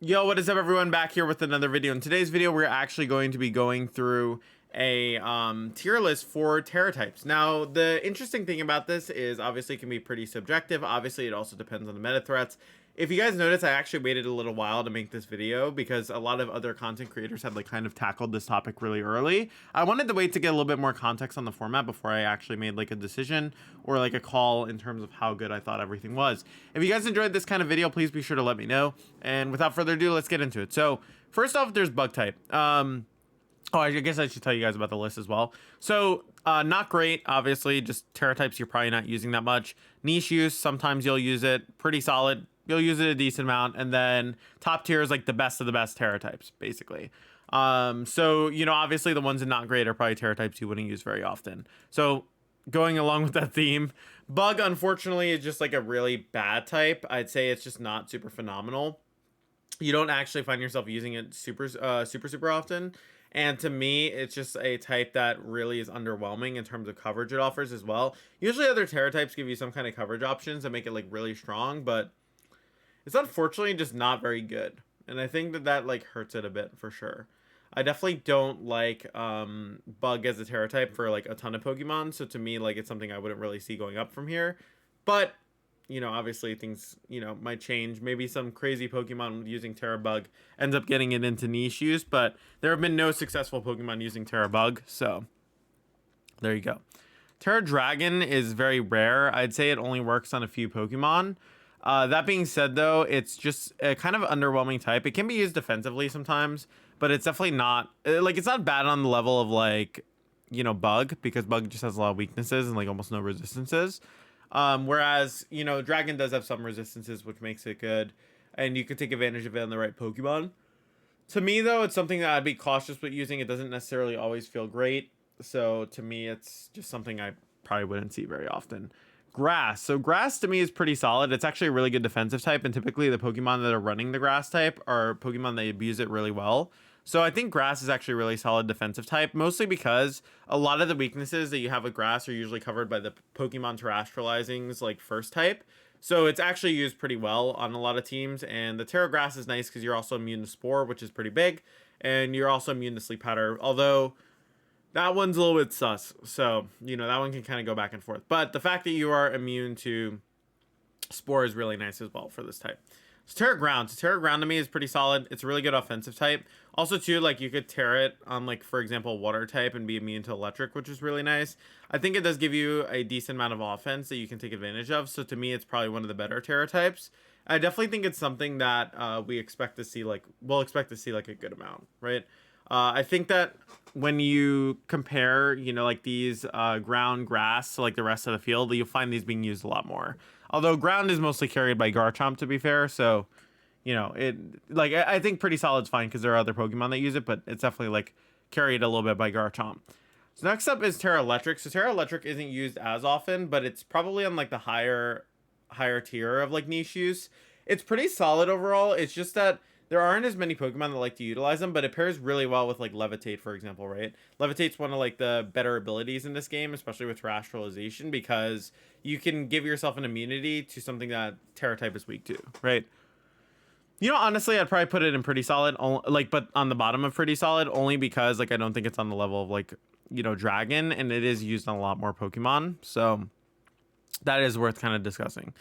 Yo, what is up everyone? Back here with another video. In today's video, we're actually going to be going through a tier list for Tera types. Now, the interesting thing about this is obviously it can be pretty subjective. Obviously, it also depends on the meta threats. If you guys notice, I actually waited a little while to make this video because a lot of other content creators had like kind of tackled this topic really early. I wanted to wait to get a little bit more context on the format before I actually made like a decision or like a call in terms of how good I thought everything was. If you guys enjoyed this kind of video, please be sure to let me know. And without further ado, let's get into it. So first off, there's bug type. Oh, I guess I should tell you guys about the list as well. So, not great, obviously, just Tera types you're probably not using that much. Niche use, sometimes you'll use it. Pretty solid, you'll use it a decent amount. And then top tier is like the best of the best Tera types, basically. So, you know, obviously the ones that not great are probably Tera types you wouldn't use very often. So, going along with that theme, bug, unfortunately, is just like a really bad type. I'd say it's just not super phenomenal. You don't actually find yourself using it super often. And to me, it's just a type that really is underwhelming in terms of coverage it offers as well. Usually other Tera types give you some kind of coverage options that make it like really strong, but it's unfortunately just not very good. And I think that like hurts it a bit for sure. I definitely don't like bug as a Tera type for like a ton of Pokemon. So to me, like it's something I wouldn't really see going up from here. But you know, obviously things, you know, might change. Maybe some crazy Pokemon using Tera Bug ends up getting it into niche use, but there have been no successful Pokemon using Tera Bug, so there you go. Tera Dragon is very rare. I'd say it only works on a few Pokemon. That being said, though, it's just a kind of underwhelming type. It can be used defensively sometimes, but it's definitely not, like, it's not bad on the level of, like, you know, Bug, because Bug just has a lot of weaknesses and, like, almost no resistances. Whereas, you know, Dragon does have some resistances, which makes it good, and you can take advantage of it on the right Pokemon. To me, though, it's something that I'd be cautious with using. It doesn't necessarily always feel great, so to me, it's just something I probably wouldn't see very often. Grass. So Grass to me is pretty solid. It's actually a really good defensive type, and typically the Pokemon that are running the Grass type are Pokemon that abuse it really well. So I think Grass is actually a really solid defensive type, mostly because a lot of the weaknesses that you have with Grass are usually covered by the Pokemon Terrestrializing's like first type. So it's actually used pretty well on a lot of teams, and the Tera Grass is nice because you're also immune to Spore, which is pretty big, and you're also immune to Sleep Powder, although that one's a little bit sus. So, you know, that one can kind of go back and forth. But the fact that you are immune to Spore is really nice as well for this type. So Tera Ground. So Tera Ground to me is pretty solid. It's a really good offensive type. Also, too, like you could Tera it on, like, for example, water type and be immune to electric, which is really nice. I think it does give you a decent amount of offense that you can take advantage of. So to me, it's probably one of the better Tera types. I definitely think it's something that we'll expect to see like a good amount, right? I think that when you compare, you know, like these ground grass to like the rest of the field, you'll find these being used a lot more. Although ground is mostly carried by Garchomp, to be fair, so you know it. Like I think pretty solid's fine because there are other Pokemon that use it, but it's definitely like carried a little bit by Garchomp. So next up is Tera Electric. So Tera Electric isn't used as often, but it's probably on like the higher tier of like niche use. It's pretty solid overall. It's just that there aren't as many Pokemon that like to utilize them, but it pairs really well with like Levitate, for example, right? Levitate's one of like the better abilities in this game, especially with Terrestrialization, because you can give yourself an immunity to something that Tera type is weak to, right? You know, honestly, I'd probably put it in pretty solid, like, but on the bottom of pretty solid, only because like I don't think it's on the level of like, you know, Dragon, and it is used on a lot more Pokemon, so that is worth kind of discussing.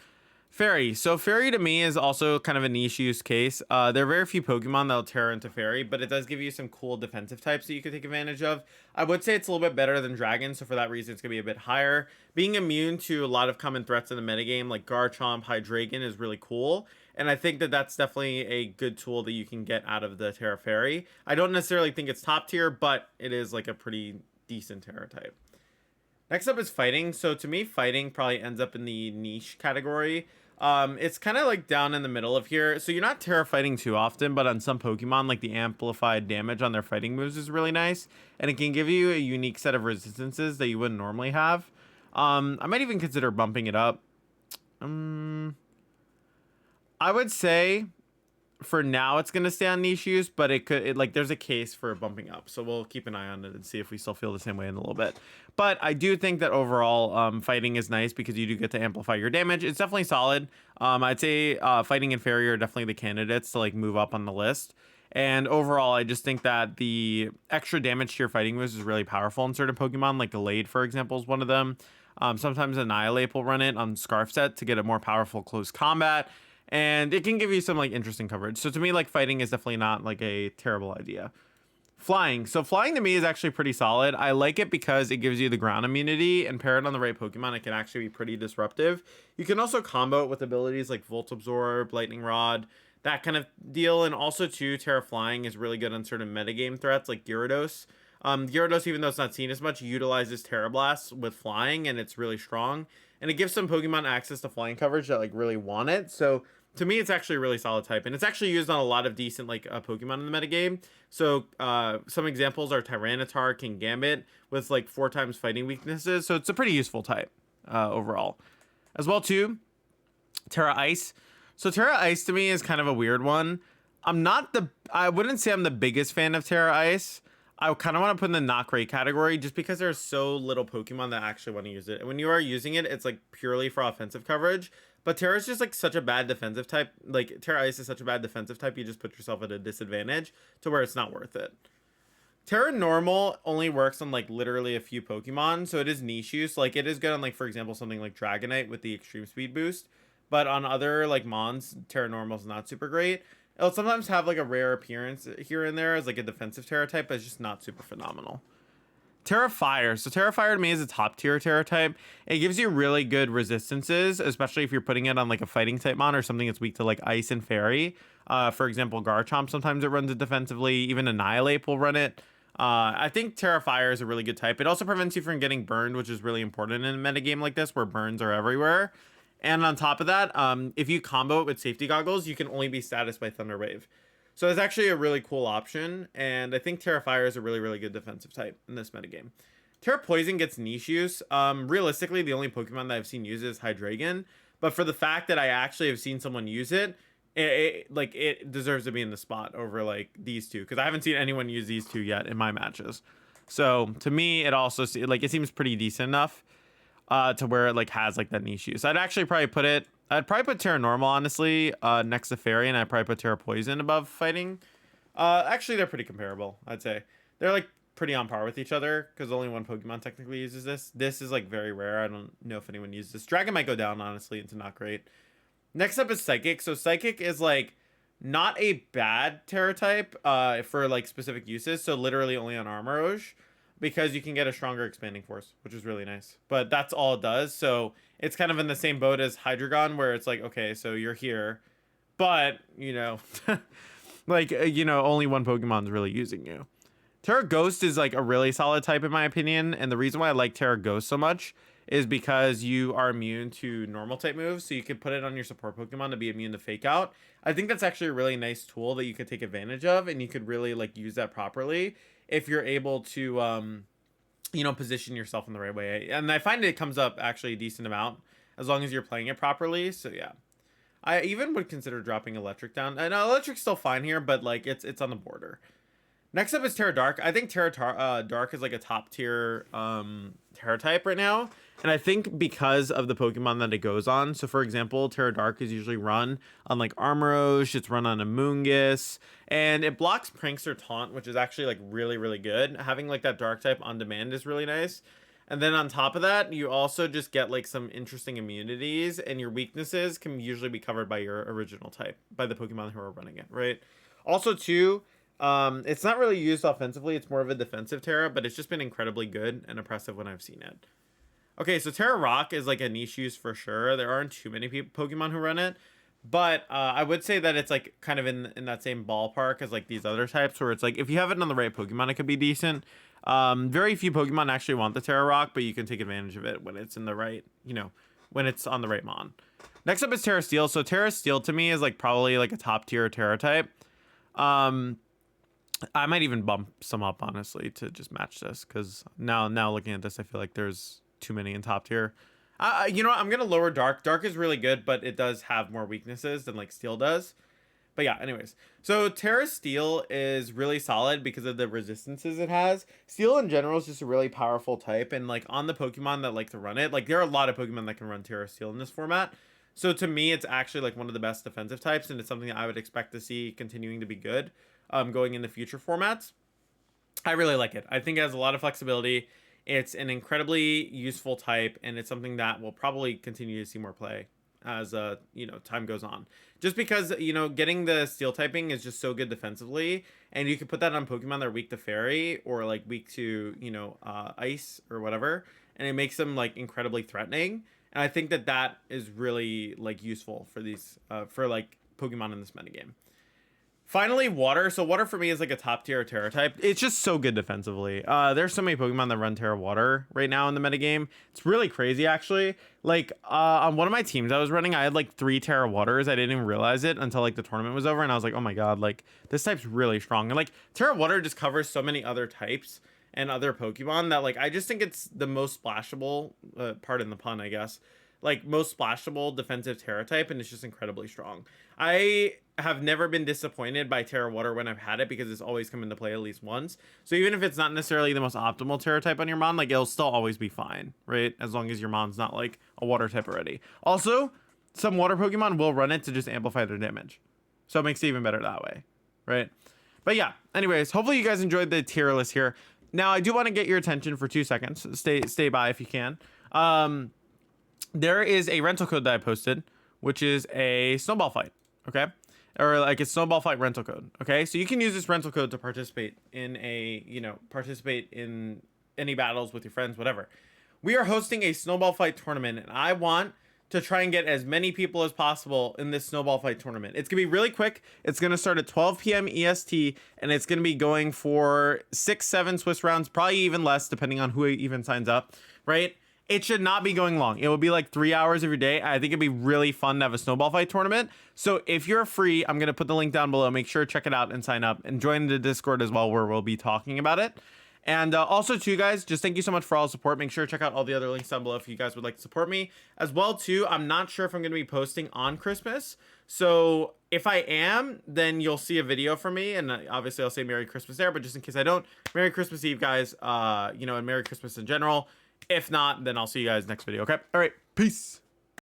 Fairy. So Fairy to me is also kind of a niche use case. There are very few Pokemon that'll Tera into Fairy, but it does give you some cool defensive types that you could take advantage of. I would say it's a little bit better than Dragon, so for that reason it's going to be a bit higher. Being immune to a lot of common threats in the metagame like Garchomp, Hydreigon is really cool, and I think that that's definitely a good tool that you can get out of the Tera Fairy. I don't necessarily think it's top tier, but it is like a pretty decent Tera type. Next up is Fighting. So to me, Fighting probably ends up in the niche category. It's kind of like down in the middle of here. So you're not Tera Fighting too often, but on some Pokemon, like the amplified damage on their fighting moves is really nice. And it can give you a unique set of resistances that you wouldn't normally have. I might even consider bumping it up. I would say for now it's gonna stay on niche use, but like there's a case for bumping up, so we'll keep an eye on it and see if we still feel the same way in a little bit. But I do think that overall, fighting is nice because you do get to amplify your damage. It's definitely solid. I'd say fighting and fairy are definitely the candidates to like move up on the list. And overall, I just think that the extra damage to your fighting moves is really powerful in certain Pokemon, like Gallade, for example, is one of them. Sometimes Annihilate will run it on Scarf set to get a more powerful close combat, and it can give you some like interesting coverage. So to me, like fighting is definitely not like a terrible idea. Flying. So flying to me is actually pretty solid. I like it because it gives you the ground immunity, and pair it on the right Pokemon, it can actually be pretty disruptive. You can also combo it with abilities like Volt Absorb, Lightning Rod, that kind of deal. And also too, Tera Flying is really good on certain metagame threats like Gyarados. Gyarados, even though it's not seen as much, utilizes Tera Blast with flying, and it's really strong. And it gives some Pokemon access to flying coverage that like really want it. So to me, it's actually a really solid type, and it's actually used on a lot of decent like Pokemon in the metagame. So some examples are Tyranitar, King Gambit, with like 4 times fighting weaknesses. So it's a pretty useful type overall. As well too, Tera Ice. So Tera Ice to me is kind of a weird one. I wouldn't say I'm the biggest fan of Tera Ice. I kind of want to put in the not great category just because there's so little Pokemon that actually want to use it. And when you are using it, it's like purely for offensive coverage. But Tera is just like such a bad defensive type. Like Tera Ice is such a bad defensive type, you just put yourself at a disadvantage to where it's not worth it. Tera Normal only works on like literally a few Pokemon, so it is niche use. Like it is good on like, for example, something like Dragonite with the extreme speed boost. But on other like Mons, Tera Normal is not super great. It'll sometimes have like a rare appearance here and there as like a defensive Tera type, but it's just not super phenomenal. Tera Fire. So Tera Fire to me is a top tier Tera type. It gives you really good resistances, especially if you're putting it on like a fighting type mon or something that's weak to like Ice and Fairy. For example, Garchomp, sometimes it runs it defensively. Even Annihilate will run it. I think Tera Fire is a really good type. It also prevents you from getting burned, which is really important in a metagame like this where burns are everywhere. And on top of that, if you combo it with safety goggles, you can only be status by Thunder Wave. So it's actually a really cool option, and I think Tera Fire is a really, really good defensive type in this metagame. Tera Poison gets niche use. Realistically, the only Pokemon that I've seen use it is Hydreigon, but for the fact that I actually have seen someone use it, it deserves to be in the spot over like these two, because I haven't seen anyone use these two yet in my matches. So to me, it also it seems pretty decent enough to where it like has like that niche use. I'd probably put Tera Normal, honestly, next to Fairy, and I'd probably put Tera Poison above Fighting. Actually, they're pretty comparable, I'd say. They're, like, pretty on par with each other, because only one Pokemon technically uses this. This is, like, very rare. I don't know if anyone uses this. Dragon might go down, honestly, into not great. Next up is Psychic. So Psychic is, like, not a bad Tera type for, like, specific uses. So literally only on Armoroge, because you can get a stronger expanding force, which is really nice. But that's all it does. So it's kind of in the same boat as Hydreigon, where it's like, okay, so you're here, but, you know, like, only one Pokemon's really using you. Tera Ghost is like a really solid type in my opinion. And the reason why I like Tera Ghost so much is because you are immune to normal type moves. So you can put it on your support Pokemon to be immune to Fake Out. I think that's actually a really nice tool that you could take advantage of, and you could really like use that properly if you're able to, position yourself in the right way. And I find it comes up actually a decent amount as long as you're playing it properly. So yeah, I even would consider dropping Electric down. I know Electric's still fine here, but like it's on the border. Next up is Tera Dark. I think Tera Dark is like a top tier Tera type right now. And I think because of the Pokemon that it goes on. So for example, Tera Dark is usually run on like Armoroge. It's run on Amoonguss. And it blocks Prankster Taunt, which is actually like really, really good. Having like that Dark type on demand is really nice. And then on top of that, you also just get like some interesting immunities, and your weaknesses can usually be covered by your original type, by the Pokemon who are running it, right? Also too, it's not really used offensively. It's more of a defensive Tera, but it's just been incredibly good and impressive when I've seen it. Okay, so Tera Rock is like a niche use for sure. There aren't too many Pokemon who run it, but I would say that it's like kind of in that same ballpark as like these other types, where it's like if you have it on the right Pokemon, it could be decent. Very few Pokemon actually want the Tera Rock, but you can take advantage of it when it's in the right, when it's on the right mon. Next up is Tera Steel. So Tera Steel to me is like probably like a top tier Tera type. I might even bump some up honestly to just match this, because now looking at this, I feel like there's too many in top tier. You know what? I'm gonna lower Dark. Dark is really good, but it does have more weaknesses than like Steel does. But yeah, anyways. So Tera Steel is really solid because of the resistances it has. Steel in general is just a really powerful type, and like on the Pokemon that like to run it, like there are a lot of Pokemon that can run Tera Steel in this format. So to me, it's actually like one of the best defensive types, and it's something that I would expect to see continuing to be good, going into future formats. I really like it. I think it has a lot of flexibility. It's an incredibly useful type, and it's something that will probably continue to see more play as time goes on. Just because getting the steel typing is just so good defensively, and you can put that on Pokemon that are weak to Fairy or like weak to Ice or whatever, and it makes them like incredibly threatening. And I think that that is really like useful for these for like Pokemon in this metagame. Finally, water. So water for me is like a top tier Tera type. It's just so good defensively. There's so many Pokemon that run Tera water right now in the metagame. It's really crazy actually. Like on one of my teams I was running, I had like 3 Tera waters. I didn't even realize it until like the tournament was over, and I was like, oh my god, like this type's really strong. And like Tera water just covers so many other types and other Pokemon that like I just think it's the most splashable, pardon the pun, I guess, like most splashable defensive Tera type, and it's just incredibly strong. I have never been disappointed by Tera Water when I've had it because it's always come into play at least once. So even if it's not necessarily the most optimal Tera type on your mon, like it'll still always be fine, right? As long as your mon's not like a water type already. Also, some water Pokemon will run it to just amplify their damage. So it makes it even better that way, right? But yeah, anyways, hopefully you guys enjoyed the tier list here. Now I do want to get your attention for 2 seconds. Stay by if you can. There is a rental code that I posted, which is a snowball fight. Okay, or like a snowball fight rental code. Okay, so you can use this rental code to participate in any battles with your friends, whatever. We are hosting a snowball fight tournament, and I want to try and get as many people as possible in this snowball fight tournament. It's gonna be really quick. It's gonna start at 12 p.m. EST, and it's gonna be going for 6-7 Swiss rounds, probably even less depending on who even signs up, right? It should not be going long. It will be like 3 hours of your day. I think it'd be really fun to have a snowball fight tournament. So if you're free, I'm going to put the link down below. Make sure to check it out and sign up and join the Discord as well, where we'll be talking about it. And also too, guys, just thank you so much for all the support. Make sure to check out all the other links down below if you guys would like to support me as well too. I'm not sure if I'm going to be posting on Christmas. So if I am, then you'll see a video from me, and obviously I'll say Merry Christmas there, but just in case I don't, Merry Christmas Eve, guys, and Merry Christmas in general. If not, then I'll see you guys next video. Okay. All right. Peace.